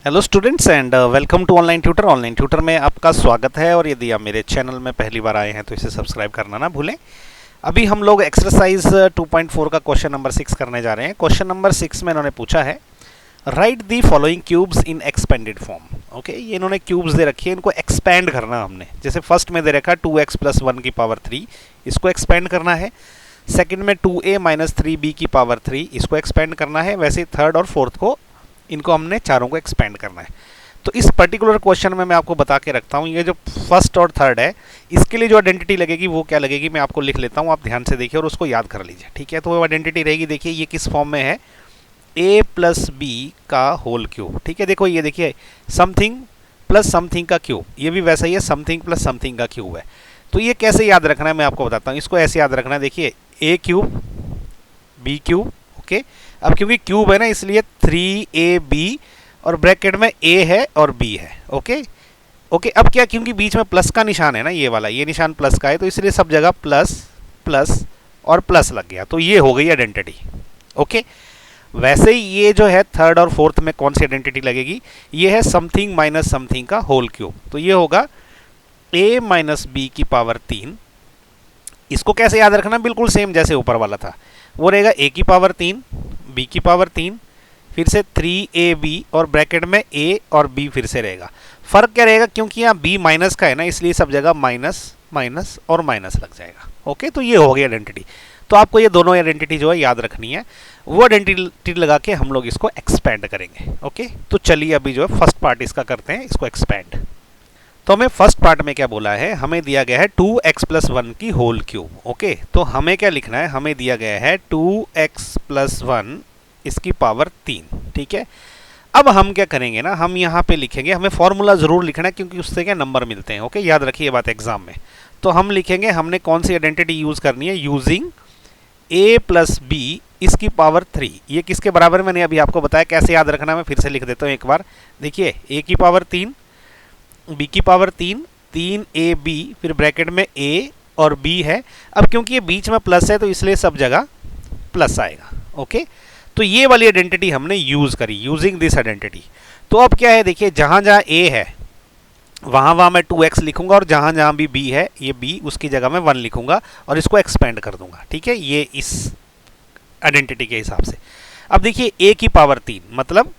Hello students and welcome to online tutor. Online tutor में आपका स्वागत है और यदि आप मेरे चैनल में पहली बार आए हैं तो इसे सब्सक्राइब करना ना भूलें। अभी हम लोग एक्सरसाइज 2.4 का क्वेश्चन नंबर 6 करने जा रहे हैं। क्वेश्चन नंबर 6 में इन्होंने पूछा है right the following cubes in expanded form. Okay, ये इन्होंने क्यूब्स दे रखी है, इनको एक्सपैंड करना हमने। जैसे फर्स्ट में दे रखा 2x + 1 की पावर 3, इसको एक्सपेंड करना है। सेकंड में 2a - 3b की पावर 3, इसको एक्सपेंड करना है। वैसे थर्ड और फोर्थ को, इनको हमने चारों को एक्सपेंड करना है। तो इस पर्टिकुलर क्वेश्चन में मैं आपको बता के रखता हूँ, ये जो फर्स्ट और थर्ड है इसके लिए जो आइडेंटिटी लगेगी वो क्या लगेगी, मैं आपको लिख लेता हूँ, आप ध्यान से देखिए और उसको याद कर लीजिए। ठीक है, तो वो आइडेंटिटी रहेगी, देखिए ये किस फॉर्म में है, a + b का होल क्यूब। ठीक है, देखो ये देखिए समथिंग प्लस समथिंग का क्यूब, ये भी वैसा ही है, समथिंग प्लस समथिंग का क्यूब है। तो ये कैसे याद रखना है मैं आपको बताता हूँ। इसको ऐसे याद रखना है, देखिए a cube b cube. Okay, अब क्योंकि क्यूब है ना इसलिए 3ab और ब्रैकेट में a है और b है। ओके ओके, अब क्या, क्योंकि बीच में प्लस का निशान है ना, ये वाला, ये निशान प्लस का है, तो इसलिए सब जगह प्लस प्लस और प्लस लग गया, तो ये हो गई आइडेंटिटी। ओके, वैसे ही ये जो है थर्ड और फोर्थ में कौन सी आइडेंटिटी लगेगी, ये है समथिंग माइनस समथिंग का होल क्यूब। तो ये होगा a - b की पावर 3। इसको कैसे याद रखना, बिल्कुल सेम जैसे ऊपर वाला था, वो रहेगा a की पावर 3, b की पावर 3, फिर से 3ab और ब्रैकेट में a और b फिर से रहेगा। फर्क क्या रहेगा, क्योंकि यहाँ b माइनस का है ना, इसलिए सब जगह माइनस माइनस और माइनस लग जाएगा। ओके, तो ये हो गई आइडेंटिटी। तो आपको ये दोनों आइडेंटिटी जो है याद रखनी है, वो आइडेंटिटी लगा के हम लोग इसको एक्सपेंड करेंगे। ओके, तो चलिए अभी जो है फर्स्ट पार्ट इसका करते हैं, इसको एक्सपेंड। तो हमें फर्स्ट पार्ट में क्या बोला है, हमें दिया गया है 2x + 1 की होल क्यूब। ओके, तो हमें क्या लिखना है, हमें दिया गया है 2x + 1 इसकी पावर 3। ठीक है, अब हम क्या करेंगे ना, हम यहाँ पे लिखेंगे, हमें फॉर्मूला जरूर लिखना है क्योंकि उससे क्या नंबर मिलते हैं। ओके, याद रखिए ये बात एग्जाम में। तो हम लिखेंगे, हमने कौन सी आइडेंटिटी यूज करनी है, यूजिंग a + b इसकी पावर 3। ये किसके बराबर, मैंने अभी आपको बताया कैसे याद रखना है, मैं फिर से लिख देता हूँ एक बार। देखिए a की पावर 3, b की पावर 3, 3ab, फिर ब्रैकेट में a और b है। अब क्योंकि ये बीच में प्लस है तो इसलिए सब जगह प्लस आएगा। ओके, तो ये वाली आइडेंटिटी हमने यूज करी, यूजिंग दिस आइडेंटिटी। तो अब क्या है, देखिए जहां जहां a है वहां वहां मैं 2x लिखूंगा और जहां जहां भी b है, ये b उसकी जगह मैं 1 लिखूंगा और इसको एक्सपेंड कर दूंगा। ठीक है, ये इस आइडेंटिटी के हिसाब से। अब देखिए a की पावर 3 मतलब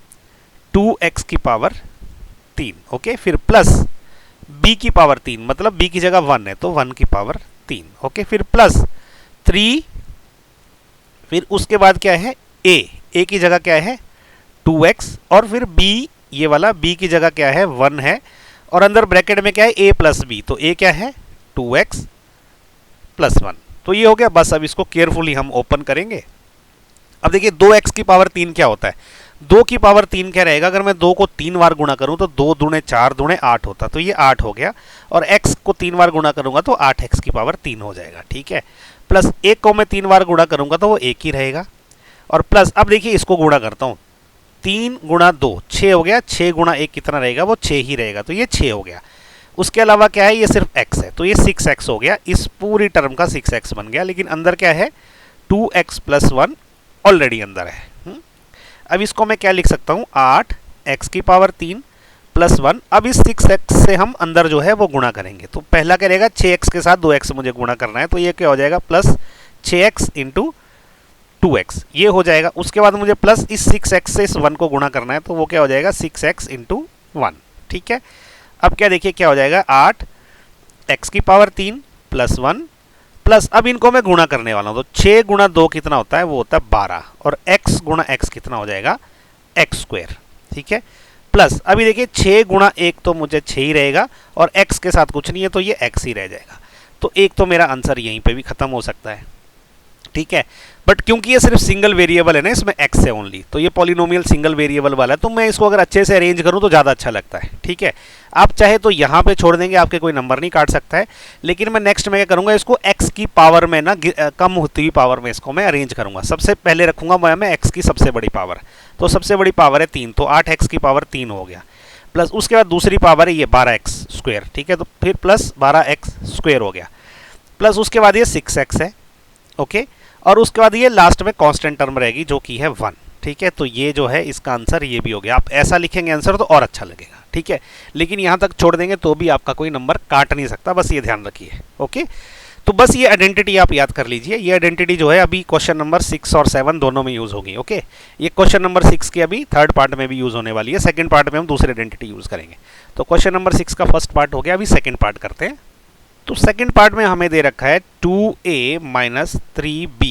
2x की पावर 3। ओके, फिर प्लस b की पावर 3 मतलब b की जगह 1 है तो 1 की पावर 3। ओके, फिर प्लस 3, फिर उसके बाद क्या है a की जगह क्या है 2x और फिर b, ये वाला b की जगह क्या है 1 है और अंदर ब्रैकेट में क्या है a + b, तो a क्या है 2x + 1। तो ये हो गया, बस अब इसको केयरफुली हम ओपन करेंगे। अब देखिए 2x की पावर 3 क्या होता है, 2 की पावर 3 क्या रहेगा, अगर मैं 2 को 3 बार गुणा करूं तो 2 दूणे 4 दूणे 8 होता, तो ये 8 हो गया। और x को 3 बार गुणा करूंगा तो 8x की पावर 3 हो जाएगा। ठीक है, प्लस 1 को मैं 3 बार गुणा करूंगा तो वो 1 ही रहेगा। और प्लस अब देखिए इसको गुणा करता हूं, 3 × 2 6 हो गया, 6 × 1 कितना रहेगा, वो 6 ही रहेगा, तो ये 6 हो गया। उसके अलावा क्या है, ये सिर्फ x है तो ये 6x हो गया, इस पूरी टर्म का 6x बन गया। लेकिन अंदर क्या है 2x + 1 ऑलरेडी अंदर है। अब इसको मैं क्या लिख सकता हूं, 8x की पावर 3 + 1। अब इस 6x से हम अंदर जो है वो गुणा करेंगे, तो पहला क्या रहेगा 6x के साथ 2x मुझे गुणा करना है, तो ये क्या हो जाएगा प्लस 6x × 2x, ये हो जाएगा। उसके बाद मुझे प्लस इस 6x से इस 1 को गुणा करना है, तो वो क्या हो जाएगा 6x × 1। ठीक है, अब क्या देखिए क्या हो जाएगा 8x की पावर 3 + 1 प्लस, अब इनको मैं गुणा करने वाला हूं, तो 6 × 2 कितना होता है, वो होता है 12 और x × x कितना हो जाएगा x²। ठीक है, प्लस अभी देखिए 6 × 1 तो मुझे 6 ही रहेगा और x के साथ कुछ नहीं है तो ये x ही रह जाएगा। तो एक तो मेरा आंसर यहीं पे भी खत्म हो सकता है। ठीक है, बट क्योंकि ये सिर्फ सिंगल वेरिएबल है ना, इसमें x है ओनली, तो ये पॉलिनोमियल सिंगल वेरिएबल वाला है, तो मैं इसको अगर अच्छे से अरेंज करूं तो ज़्यादा अच्छा लगता है। ठीक है, आप चाहे तो यहाँ पे छोड़ देंगे, आपके कोई नंबर नहीं काट सकता है, लेकिन मैं नेक्स्ट में क्या करूंगा, इसको x की पावर में ना कम होती हुई पावर में इसको मैं अरेंज करूंगा। सबसे पहले रखूंगा मैं x की सबसे बड़ी पावर, तो सबसे बड़ी पावर है 3, तो 8x की पावर 3 हो गया। प्लस उसके बाद दूसरी पावर है ये 12x²। ठीक है, तो फिर प्लस 12x² हो गया। प्लस उसके बाद ये 6x है। ओके, और उसके बाद ये लास्ट में कांस्टेंट टर्म रहेगी जो कि है 1। ठीक है, तो ये जो है इसका आंसर ये भी हो गया। आप ऐसा लिखेंगे आंसर तो और अच्छा लगेगा, ठीक है, लेकिन यहाँ तक छोड़ देंगे तो भी आपका कोई नंबर काट नहीं सकता, बस ये ध्यान रखिए। ओके, तो बस ये आइडेंटिटी आप याद कर लीजिए। ये आइडेंटिटी जो है अभी क्वेश्चन नंबर 6 और 7 दोनों में यूज होगी। ओके, ये क्वेश्चन नंबर 6 की अभी थर्ड पार्ट में भी यूज होने वाली है, सेकंड पार्ट में हम दूसरी आइडेंटिटी यूज करेंगे। तो क्वेश्चन नंबर 6 का फर्स्ट पार्ट हो गया, अभी सेकंड पार्ट करते हैं। तो सेकंड पार्ट में हमें दे रखा है 2a माइनस 3b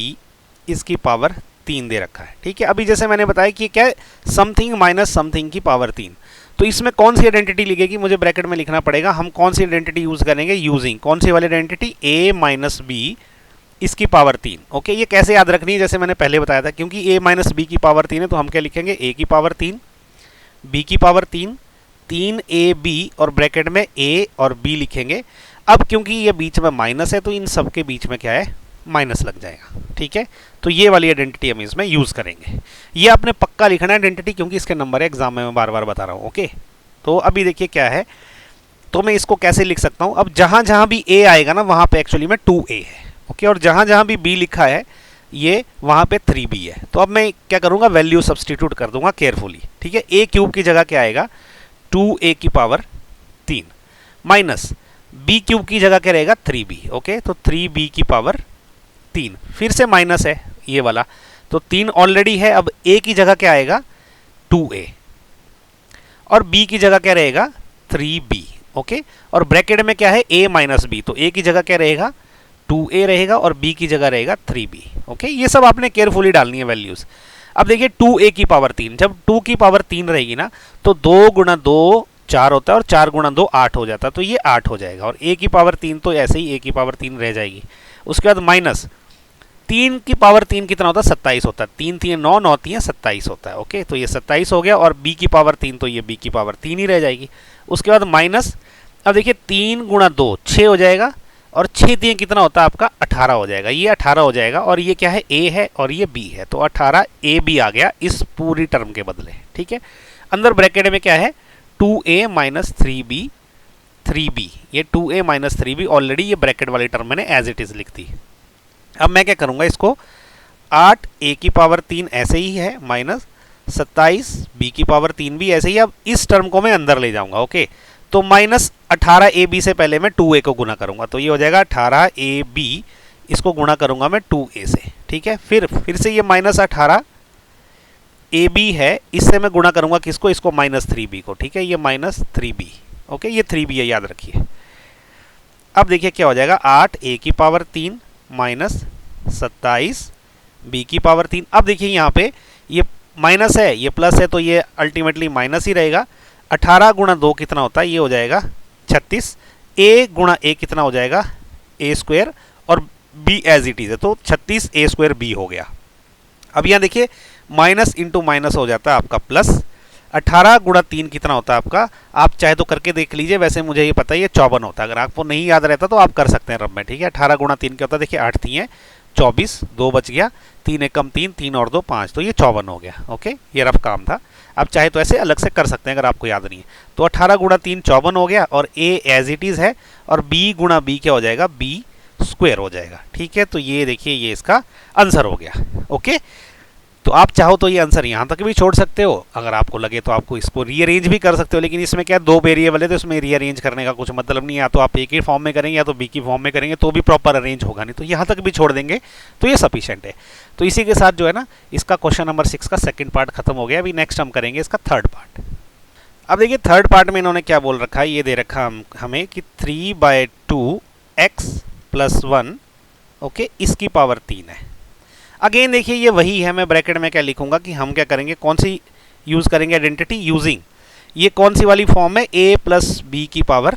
इसकी पावर 3 दे रखा है। ठीक है, अभी जैसे मैंने बताया कि क्या है, समथिंग माइनस समथिंग की पावर 3। तो इसमें कौन सी आइडेंटिटी लिखेगी, मुझे ब्रैकेट में लिखना पड़ेगा। हम कौन सी आइडेंटिटी यूज करेंगे, यूजिंग कौन सी वाली आइडेंटिटी, a माइनस बी इसकी पावर 3। ओके, ये कैसे याद रखनी है, जैसे मैंने पहले बताया था, क्योंकि a माइनस बी की पावर 3 है तो हम क्या लिखेंगे, a की पावर 3, b की पावर 3, 3ab और ब्रैकेट में a और b लिखेंगे। अब क्योंकि ये बीच में माइनस है तो इन सब के बीच में क्या है, माइनस लग जाएगा। ठीक है, तो ये वाली आइडेंटिटी हम इसमें यूज करेंगे। ये आपने पक्का लिखना है आइडेंटिटी, क्योंकि इसके नंबर है एग्जाम में, मैं बार बार बता रहा हूँ। ओके, तो अभी देखिए क्या है, तो मैं इसको कैसे लिख सकता हूँ। अब जहां जहां भी a आएगा ना वहां पे एक्चुअली में 2a है। ओके, और जहां जहां भी b लिखा है ये वहां पे 3b है। तो अब मैं क्या करूंगा, वैल्यू सब्सटीट्यूट कर दूंगा केयरफुली। ठीक है, a क्यूब की जगह क्या आएगा, 2a की पावर 3 माइनस b क्यूब की जगह क्या रहेगा, 3b। ओके, तो 3b की पावर 3, फिर से माइनस है ये वाला, तो 3 ऑलरेडी है। अब a की जगह क्या आएगा, 2a, और b की जगह क्या रहेगा, 3b। ओके, और ब्रैकेट में क्या है, a माइनस बी, तो a की जगह क्या रहेगा, 2a रहेगा, और b की जगह रहेगा 3b। ओके, ये सब आपने केयरफुली डालनी है वैल्यूज। अब देखिए 2a की पावर 3, जब 2 की पावर 3 रहेगी ना तो 2 गुणा 2 4 होता है, और 4 गुणा 2 8 हो जाता है, तो ये 8 हो जाएगा। और a की पावर 3 तो ऐसे ही a की पावर 3 रह जाएगी। उसके बाद माइनस 3 की पावर 3 कितना होता है, 27 होता है। 3 3 9 9 3 27 होता है। ओके, तो ये 27 हो गया, और b की पावर 3 तो ये b की पावर 3 ही रह जाएगी। उसके बाद माइनस, अब देखिए 3 गुणा 2 6 हो जाएगा, और 6 3 कितना होता है आपका, 18 हो जाएगा। ये 18 हो जाएगा, और ये क्या है, a है और ये b है, तो 18 ab आ गया इस पूरी टर्म के बदले। ठीक है, अंदर ब्रैकेट में क्या है, 2a माइनस 3b, ये 2a माइनस 3b ऑलरेडी ये ब्रैकेट वाली टर्म मैंने एज इट इज लिख दी। अब मैं क्या करूंगा, इसको 8a की पावर 3 ऐसे ही है, माइनस 27 b की पावर 3 भी ऐसे ही। अब इस टर्म को मैं अंदर ले जाऊंगा। ओके, तो माइनस 18ab से पहले मैं 2a को गुना करूंगा, तो ये हो जाएगा 18ab, इसको गुणा करूंगा मैं 2a से। ठीक है, फिर से ये माइनस 18ab है, इससे मैं गुणा करूंगा किसको, इसको माइनस 3b को। ठीक है, ये माइनस 3b। ओके, ये 3b है, याद रखिए। अब देखिए क्या हो जाएगा, 8a की पावर 3 माइनस 27 b की पावर 3। अब देखिए यहाँ पे ये माइनस है, ये प्लस है, तो ये अल्टीमेटली माइनस ही रहेगा। 18 गुणा 2 कितना होता है, ये हो जाएगा 36। a गुणा a कितना हो जाएगा, a स्क्वायर, और b एज इट इज है, तो 36 a स्क्वायर b हो गया। अब यहाँ देखिए माइनस इंटू माइनस हो जाता है आपका प्लस। 18 गुणा 3 कितना होता है आपका, आप चाहे तो करके देख लीजिए, वैसे मुझे ये पता है ये 54 होता है। अगर आपको नहीं याद रहता तो आप कर सकते हैं रब में। ठीक है, 18 गुणा 3 क्या होता है, देखिए 8 3 है 24, 2 बच गया, 3 एक कम 3, 3 और 2 5, तो ये 54 हो गया। ओके, ये रफ काम था। आप चाहे तो ऐसे अलग से कर सकते हैं अगर आपको याद नहीं है। तो 18 गुणा 3 54 हो गया, और a एज इट इज है, और b गुणा b क्या हो जाएगा, b स्क्वायर हो जाएगा। ठीक है, तो ये देखिए ये इसका आंसर हो गया। ओके, तो आप चाहो तो ये आंसर यहाँ तक भी छोड़ सकते हो, अगर आपको लगे तो आपको इसको रीअरेंज भी कर सकते हो, लेकिन इसमें क्या 2 वेरिएबल है तो इसमें रीअरेंज करने का कुछ मतलब नहीं है। या तो आप a के फॉर्म में करेंगे या तो b की फॉर्म में करेंगे, तो भी प्रॉपर अरेंज होगा नहीं, तो यहाँ तक भी छोड़ देंगे तो ये सफिशिएंट है। तो इसी के साथ जो है ना, इसका क्वेश्चन नंबर 6 का सेकंड पार्ट खत्म हो गया। अभी नेक्स्ट हम करेंगे इसका थर्ड पार्ट। अब देखिए थर्ड पार्ट में इन्होंने क्या बोल रखा है, ये दे रखा हमें कि 3/2x + 1, ओके, इसकी पावर 3 है। अगेन देखिए ये वही है, मैं ब्रैकेट में क्या लिखूंगा कि हम क्या करेंगे, कौन सी यूज करेंगे आइडेंटिटी, यूजिंग ये कौन सी वाली फॉर्म है, a + b की पावर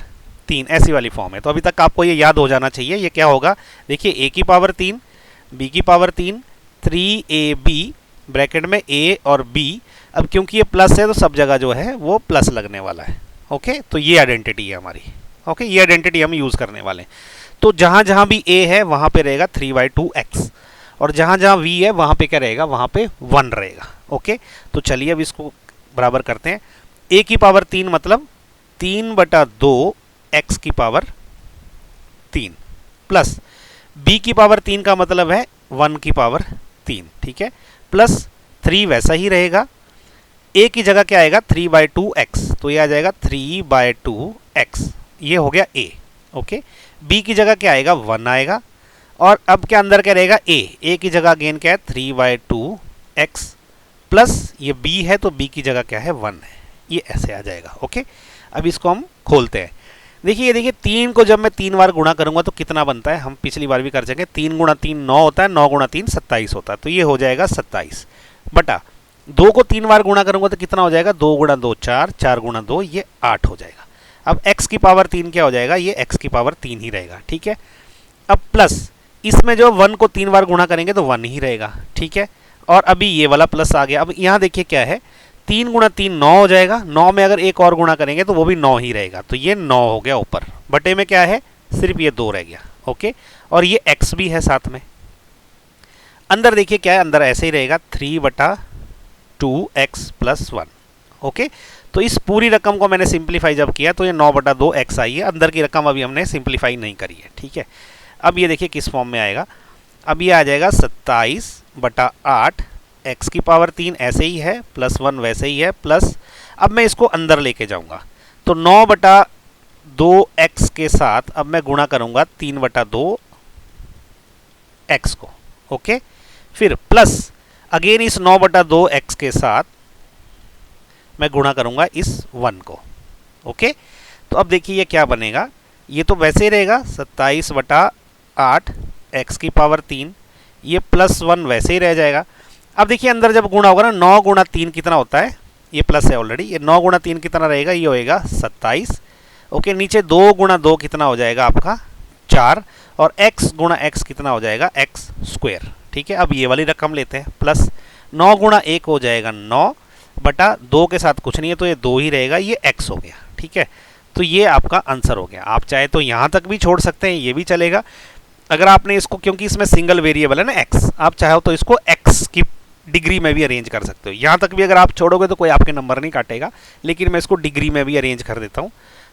3, ऐसी वाली फॉर्म है। तो अभी तक आपको ये याद हो जाना चाहिए। ये क्या होगा, देखिए a की पावर 3, b की पावर 3, 3ab ब्रैकेट में a और b। अब क्योंकि ये प्लस है तो सब जगह जो है वो प्लस लगने वाला है। ओके, तो ये आइडेंटिटी है हमारी। ओके, ये आइडेंटिटी हम यूज करने वाले हैं। तो जहां जहां भी a है वहां पे रहेगा 3/2x, और जहां जहां v है वहां पे क्या रहेगा, वहां पे 1 रहेगा। ओके, तो चलिए अब इसको बराबर करते हैं। a की पावर 3 मतलब 3/2 x की पावर 3, प्लस b की पावर 3 का मतलब है 1 की पावर 3। ठीक है, प्लस 3 वैसा ही रहेगा, a की जगह क्या आएगा 3/2x, तो ये आ जाएगा 3/2x, ये हो गया a। ओके, b की जगह क्या आएगा 1 आएगा, और अब क्या अंदर क्या रहेगा a की जगह अगेन क्या है 3/2x प्लस ये b है तो b की जगह क्या है 1 है, ये ऐसे आ जाएगा। ओके, अब इसको हम खोलते हैं। देखिए ये देखिए 3 को जब मैं 3 बार गुणा करूंगा तो कितना बनता है, हम पिछली बार भी कर चुके, 3 गुणा 3 9 होता है, 9 गुणा 3 27 होता है, तो ये हो जाएगा 27 बटा 2 को 3 बार गुणा करूंगा तो कितना हो जाएगा 2 गुणा 2 4, 4 गुणा 2 ये 8 हो जाएगा। अब x की पावर 3 क्या हो जाएगा, ये x की पावर 3 ही रहेगा। ठीक है, अब प्लस इसमें जो 1 को 3 बार गुणा करेंगे तो 1 ही रहेगा। ठीक है, और अभी ये वाला प्लस आ गया। अब यहाँ देखिए क्या है 3 गुणा 3 9 हो जाएगा, 9 में अगर एक और गुणा करेंगे तो वो भी 9 ही रहेगा, तो ये 9 हो गया ऊपर, बटे में क्या है सिर्फ ये 2 रह गया। ओके, और ये x भी है साथ में। अंदर देखिए क्या है, अंदर ऐसे ही रहेगा 3/2x प्लस 1। ओके, तो इस पूरी रकम को मैंने सिंप्लीफाई जब किया तो ये 9/2x आई है, अंदर की रकम अभी हमने सिंप्लीफाई नहीं करी है। ठीक है, अब ये देखिए किस फॉर्म में आएगा, अब ये आ जाएगा 27/8 x की पावर 3 ऐसे ही है प्लस 1 वैसे ही है, प्लस अब मैं इसको अंदर लेके जाऊंगा तो 9/2x के साथ अब मैं गुणा करूंगा 3/2x को। ओके, फिर प्लस अगेन इस 9/2x के साथ मैं गुणा करूंगा इस 1 को। ओके, तो अब देखिए ये क्या बनेगा, ये तो वैसे ही रहेगा 27/8 x की पावर 3, ये प्लस 1 वैसे ही रह जाएगा। अब देखिए अंदर जब गुणा होगा ना 9 गुणा 3 कितना होता है, ये प्लस है ऑलरेडी, ये 9 गुणा 3 कितना रहेगा, ये होएगा 27। ओके, नीचे 2 गुणा 2 कितना हो जाएगा आपका 4, और x गुणा x कितना हो जाएगा x स्क्वायर। ठीक है, अब ये वाली रकम लेते हैं, प्लस 9 गुणा 1 हो जाएगा 9 बटा 2 के साथ कुछ नहीं है तो ये 2 ही रहेगा, ये x हो गया। ठीक है, तो ये आपका आंसर हो गया। आप चाहे तो यहाँ तक भी छोड़ सकते हैं, ये भी चलेगा। अगर आपने इसको, क्योंकि इसमें सिंगल वेरिएबल है ना x, आप चाहो तो इसको x की डिग्री में भी अरेंज कर सकते हो। यहाँ तक भी अगर आप छोड़ोगे तो कोई आपके नंबर नहीं काटेगा, लेकिन मैं इसको डिग्री में भी अरेंज कर देता हूँ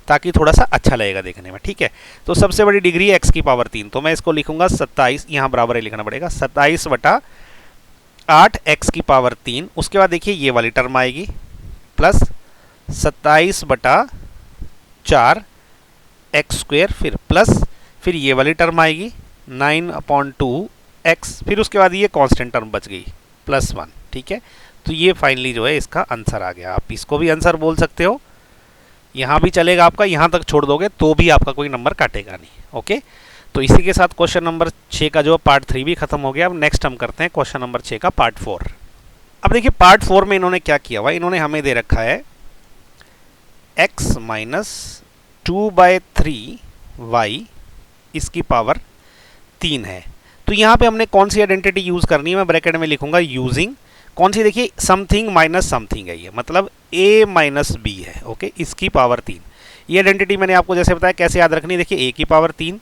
ताकि थोड़ा सा अच्छा लगेगा देखने में। ठीक है, तो सबसे बड़ी डिग्री x की पावर 3, तो मैं इसको लिखूंगा 27, यहाँ बराबर है लिखना पड़ेगा 27/8 x की पावर 3। उसके बाद देखिए ये वाली टर्म आएगी प्लस 27/4 x स्क्वायर, फिर प्लस फिर ये वाली टर्म आएगी 9/2x, फिर उसके बाद ये कांस्टेंट टर्म बच गई प्लस 1। ठीक है, तो ये फाइनली जो है इसका आंसर आ गया। आप इसको भी आंसर बोल सकते हो, यहाँ भी चलेगा आपका, यहाँ तक छोड़ दोगे तो भी आपका कोई नंबर काटेगा नहीं। ओके, तो इसी के साथ क्वेश्चन नंबर 6 का जो पार्ट 3 भी खत्म हो गया। अब नेक्स्ट हम करते हैं क्वेश्चन नंबर 6 का पार्ट 4। अब देखिए पार्ट 4 में इन्होंने क्या किया हुआ, इन्होंने हमें दे रखा है x माइनस 2/3y इसकी पावर 3 है। तो यहाँ पे हमने कौन सी आइडेंटिटी यूज करनी है, मैं ब्रैकेट में लिखूंगा यूजिंग कौन सी, देखिए समथिंग माइनस समथिंग है ये, मतलब a माइनस b है। ओके, इसकी पावर 3, ये आइडेंटिटी मैंने आपको जैसे बताया कैसे याद रखनी है। देखिए a की पावर 3,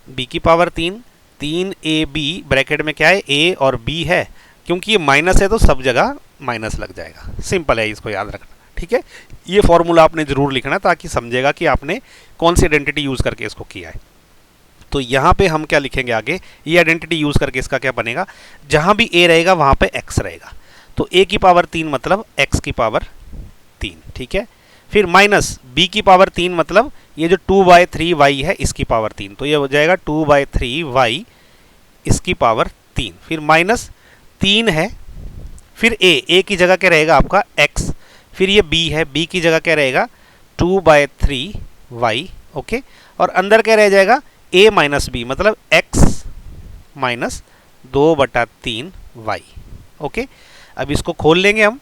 b की पावर 3, 3ab ब्रैकेट में क्या है a और b है, क्योंकि ये माइनस है तो सब जगह माइनस लग जाएगा। सिंपल है, इसको याद रखना। ठीक है, ये फॉर्मूला आपने जरूर लिखना ताकि समझेगा कि आपने कौन सी आइडेंटिटी यूज करके इसको किया है। तो यहाँ पे हम क्या लिखेंगे आगे, ये आइडेंटिटी यूज करके इसका क्या बनेगा, जहां भी a रहेगा वहां पे x रहेगा, तो a की पावर 3 मतलब x की पावर 3। ठीक है, फिर माइनस b की पावर 3 मतलब ये जो 2/3y है इसकी पावर 3, तो ये हो जाएगा 2/3y इसकी पावर 3, फिर माइनस 3 है, फिर a की जगह क्या रहेगा आपका x, फिर ये b है, b की जगह क्या रहेगा 2/3y। ओके, और अंदर क्या रह जाएगा a माइनस b मतलब x माइनस 2/3y। ओके, अब इसको खोल लेंगे हम,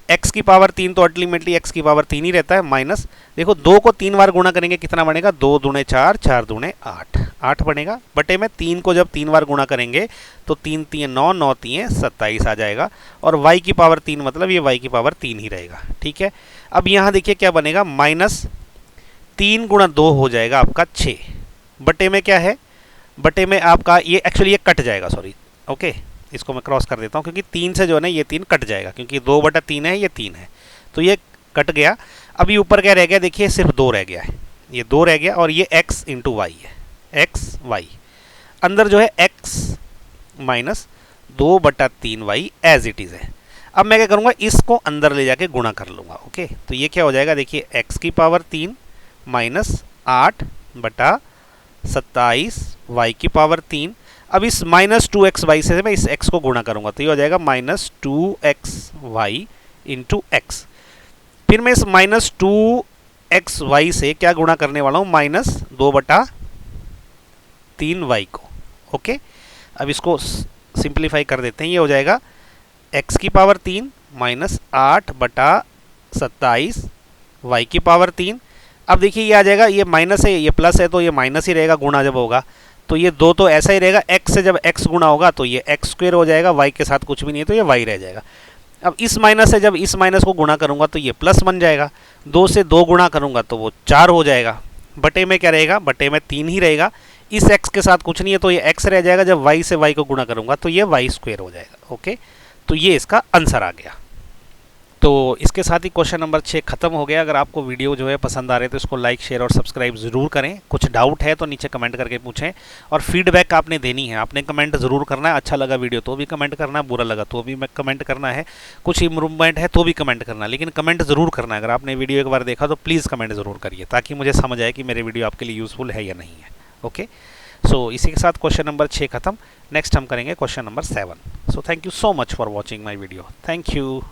x की पावर 3 तो अल्टीमेटली x की पावर 3 ही रहता है, माइनस देखो 2 को 3 बार गुणा करेंगे कितना बनेगा, 2 दूने 4, 4 दूने 8, 8 बनेगा, बटे में 3 को जब 3 बार गुणा करेंगे तो 3 3 9, 9 3 27 आ जाएगा, और y की पावर 3 मतलब ये y की पावर 3 ही रहेगा। ठीक है, अब यहाँ देखिए क्या बनेगा, माइनस 3 गुणा 2 हो जाएगा आपका 6, बटे में क्या है, बटे में आपका ये एक्चुअली ये कट जाएगा, सॉरी। ओके, इसको मैं क्रॉस कर देता हूँ क्योंकि 3 से जो है ना ये 3 कट जाएगा, क्योंकि 2/3 है, ये 3 है, तो ये कट गया। अभी ऊपर क्या रह गया, देखिए सिर्फ 2 रह गया है, ये 2 रह गया, और ये x इंटू वाई है, x y, अंदर जो है x minus 2/3y as it is है। अब मैं क्या करूँगा, इसको अंदर ले जाके गुणा कर लूँगा। ओके, तो ये क्या हो जाएगा, देखिए x की पावर 3 माइनस 8 बटा 27 y की पावर 3। अब इस माइनस 2xy से मैं इस x को गुणा करूँगा, तो ये हो जाएगा माइनस 2xy इंटू एक्स। फिर मैं इस माइनस 2xy से क्या गुणा करने वाला हूँ, माइनस 2 बटा 3y को। ओके, अब इसको सिंप्लीफाई कर देते हैं, ये हो जाएगा x की पावर 3 माइनस 8 बटा 27 y की पावर 3। अब देखिए ये आ जाएगा, ये माइनस है ये प्लस है, तो ये माइनस ही रहेगा गुणा जब होगा, तो ये दो तो ऐसा ही रहेगा, x से जब x गुणा होगा तो ये x स्क्वायर हो जाएगा, y के साथ कुछ भी नहीं है तो ये y रह जाएगा। अब इस माइनस से जब इस माइनस को गुणा करूंगा तो ये प्लस बन जाएगा, 2 से 2 गुणा करूंगा तो वो 4 हो जाएगा, बटे में क्या रहेगा, बटे में 3 ही रहेगा, इस x के साथ कुछ नहीं है तो ये x रह जाएगा, जब y से y को गुणा करूंगा तो ये y स्क्वायर हो जाएगा। ओके, तो ये इसका आंसर आ गया। तो इसके साथ ही क्वेश्चन नंबर 6 खत्म हो गया। अगर आपको वीडियो जो है पसंद आ रहे हैं तो इसको लाइक शेयर और सब्सक्राइब ज़रूर करें। कुछ डाउट है तो नीचे कमेंट करके पूछें, और फीडबैक आपने देनी है, आपने कमेंट ज़रूर करना है। अच्छा लगा वीडियो तो भी कमेंट करना है, बुरा लगा तो भी कमेंट करना है, कुछ इम्प्रूवमेंट है तो भी कमेंट करना है, लेकिन कमेंट ज़रूर करना है। अगर आपने वीडियो एक बार देखा तो प्लीज़ कमेंट ज़रूर करिए, ताकि मुझे समझ आए कि मेरे वीडियो आपके लिए यूज़फुल है या नहीं है। ओके, सो इसी के साथ क्वेश्चन नंबर 6 खत्म। नेक्स्ट हम करेंगे question number 7। So thank you so much for watching my video. Thank you.